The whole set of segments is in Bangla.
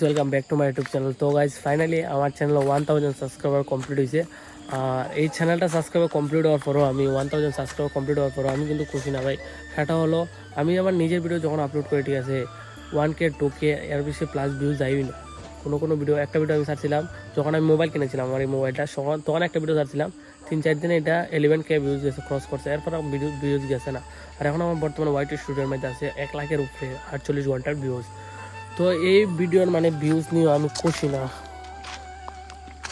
Welcome back to my YouTube channel. তো গাইজ ফাইনালি আমার চ্যানেল 1000 সাবস্ক্রাইবার কমপ্লিট হয়েছে। আর এই চ্যানেলটা সাবস্ক্রাইবার কমপ্লিট হওয়ার পরও আমি 1000 সাবস্ক্রাইবার কমপ্লিট হওয়ার পরও আমি কিন্তু খুশি না ভাই। সেটা হলো আমি আমার নিজের ভিডিও যখন আপলোড করি, ঠিক আছে, 1K 2K এর বেশি প্লাস ভিউজ যাইই না। কোনো ভিডিও, একটা ভিডিও আমি ছাড়ছিলাম যখন আমি মোবাইল কিনেছিলাম, আমার এই মোবাইলটা তখন একটা ভিডিও ছাড়ছিলাম, 3-4 দিনে এটা 11K ভিউজ গেছে, ক্রস করছে। এরপর ভিউজ গেছে না। আর এখন আমার বর্তমানে ওয়াইটি স্টুডিওর মধ্যে আছে 1 লাখের উপরে 48 ঘন্টার ভিউজ। তো এই ভিডিওর মানে ভিউজ নিয়ে আমি খুশি না,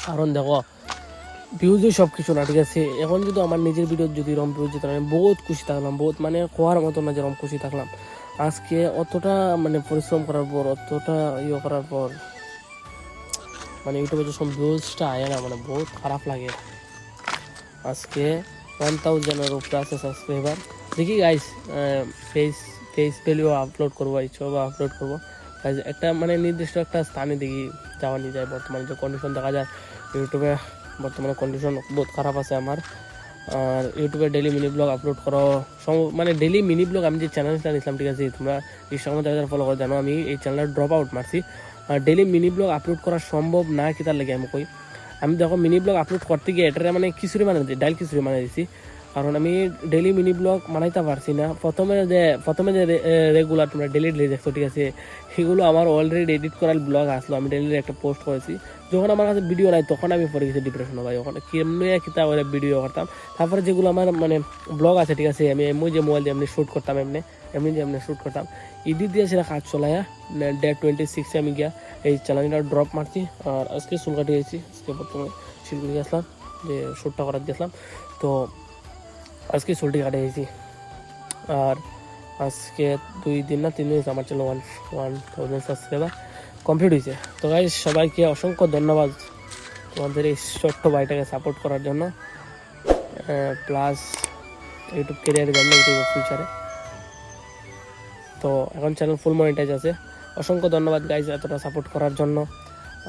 কারণ দেখো ভিউজই সব কিছু না, ঠিক আছে। এখন যদি আমার নিজের ভিডিও যদি এরকম ভিউজ যেত আমি বহুত খুশি থাকলাম, বহুত মানে কোয়ার মতো না যেরকম খুশি থাকলাম। আজকে অতটা মানে পরিশ্রম করার পর, অতটা করার পর মানে ইউটিউবে যে সব ভিউজটা আয় না, মানে বহুত খারাপ লাগে। আজকে 1000-এর উপরে আছে সাবস্ক্রাইবার। দেখি গাইস, ফেস ভ্যালু আপলোড করবো, ইচ্ছা আপলোড করবো। একটা মানে নির্দিষ্ট একটা স্থানে দেখি যাওয়া নিয়ে যায়। বর্তমানে যে কন্ডিশন দেখা যায় ইউটিউবে, বর্তমানে কন্ডিশন বহুত খারাপ আছে আমার। আর ইউটিউবে ডেলি মিনি ব্লগ আপলোড করো, মানে ডেলি মিনি ব্লগ আমি যে চ্যানেলটা নিয়েছিলাম, ঠিক আছে, তোমরা ইনস্টাগ্রামে যারা ফলো করে জানো আমি এই চ্যানেলটা ড্রপ আউট মারছি। আর ডেলি মিনি ব্লগ আপলোড করা সম্ভব না কি তার লাগে আমি কই। আমি দেখো মিনি ব্লগ আপলোড করতে গিয়ে এটারে মানে খিচুড়ি মানে ডাইল খিচুড়ি মানে দিছি, কারণ আমি ডেলি মিনি ব্লগ বানাইতে পারছি না। প্রথমে যে রেগুলার তোমরা ডেলি দেখছো, ঠিক আছে, সেগুলো আমার অলরেডি এডিট করার ব্লগ আসলো, আমি ডেলি একটা পোস্ট করেছি। যখন আমার কাছে ভিডিও নাই তখন আমি পড়ে গেছি ডিপ্রেশন, ভাই। ওখানে কেমনি কিতা করে ভিডিও করতাম। তারপরে যেগুলো আমার মানে ব্লগ আছে, ঠিক আছে, আমি এমনি যে মোবাইল দিয়ে এমনি শ্যুট করতাম, এমনি যে এমনি শ্যুট করতাম, এডিট দিয়ে সেটা কাজ চলাইয়া ডে 26 আমি গিয়া এই চ্যানেলটা ড্রপ মারছি। আর আজকে চুল কাটিয়ে গেছি, আজকে বর্তমানে শিলগুড়ি গেছিলাম যে শ্যুটটা করার দিয়েছিলাম, তো আজকে চুলটি কাটিয়ে গেছি। আর আজকে 2 দিন না 3 দিন আমার চ্যানেল 1000 সাবস্ক্রাইবার কমপ্লিট হয়েছে। তো গাইস সবাইকে অসংখ্য ধন্যবাদ তোমাদের এই ছোট্ট ভাইটাকে সাপোর্ট করার জন্য, প্লাস ইউটিউব ক্যারিয়ারের জন্য, ইউটিউব ফিউচারে। তো এখন চ্যানেল ফুল মনিটাইজ আছে। অসংখ্য ধন্যবাদ গাইজ এতটা সাপোর্ট করার জন্য।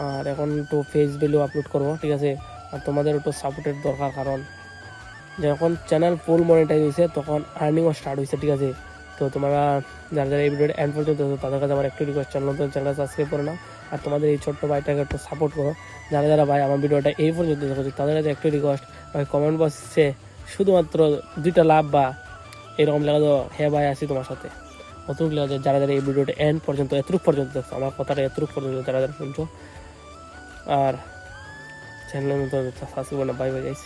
আর এখন একটু ফেস ভ্যালু আপলোড করবো, ঠিক আছে। আর তোমাদের একটু সাপোর্টের দরকার, কারণ যখন চ্যানেল ফুল মনিটাইজ হয়েছে তখন আর্নিংও স্টার্ট হয়েছে, ঠিক আছে। তো তোমরা যারা এই ভিডিওটা এন্ড পর্যন্ত তাদের কাছে আমার একটু রিকোয়েস্ট, চ্যানেলটা সাবস্ক্রাইব করে নাও। আর তোমাদের এই ছোট্ট ভাইটাকে একটু সাপোর্ট করো। যারা ভাই আমার ভিডিওটা এই পর্যন্ত দেখো, তাদের কাছে একটু রিকোয়েস্ট, ভাই কমেন্ট বক্সে শুধুমাত্র 2টা লাভ বা এরকম লেখা তো, হ্যাঁ ভাই আছি তোমার সাথে, অতটুকু লেখা। যারা এই ভিডিওটা এন্ড পর্যন্ত এতটুকু পর্যন্ত দেখছো, আমার কথাটা এতটুকু পর্যন্ত যারা শুনছো। আর চ্যানেলের মতো সাবস্ক্রাইব করে, বাই বাই গাইস।